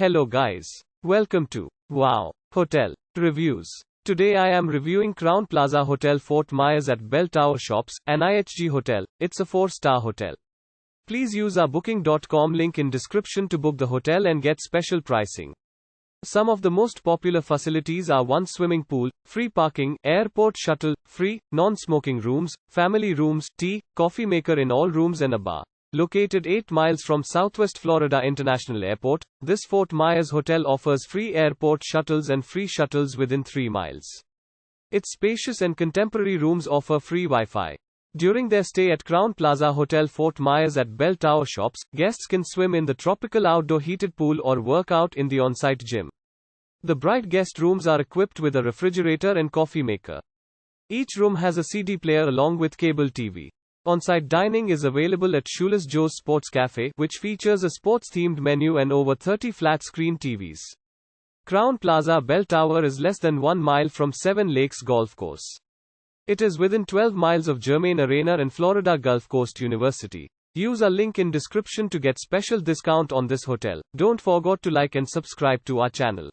Hello guys. Welcome to Wow Hotel Reviews. Today I am reviewing Crowne Plaza Hotel Fort Myers at Bell Tower Shops, an IHG hotel. It's a 4-star hotel. Please use our booking.com link in description to book the hotel and get special pricing. Some of the most popular facilities are 1 swimming pool, free parking, airport shuttle, free, non-smoking rooms, family rooms, tea, coffee maker in all rooms and a bar. Located 8 miles from Southwest Florida International Airport, this Fort Myers hotel offers free airport shuttles and free shuttles within 3 miles. Its spacious and contemporary rooms offer free Wi-Fi. During their stay at Crowne Plaza Hotel Fort Myers at Bell Tower Shops, guests can swim in the tropical outdoor heated pool or work out in the on-site gym. The bright guest rooms are equipped with a refrigerator and coffee maker. Each room has a CD player along with cable TV. On-site dining is available at Shoeless Joe's Sports Café, which features a sports-themed menu and over 30 flat-screen TVs. Crowne Plaza Bell Tower is less than 1 mile from Seven Lakes Golf Course. It is within 12 miles of Germain Arena and Florida Gulf Coast University. Use our link in description to get special discount on this hotel. Don't forget to like and subscribe to our channel.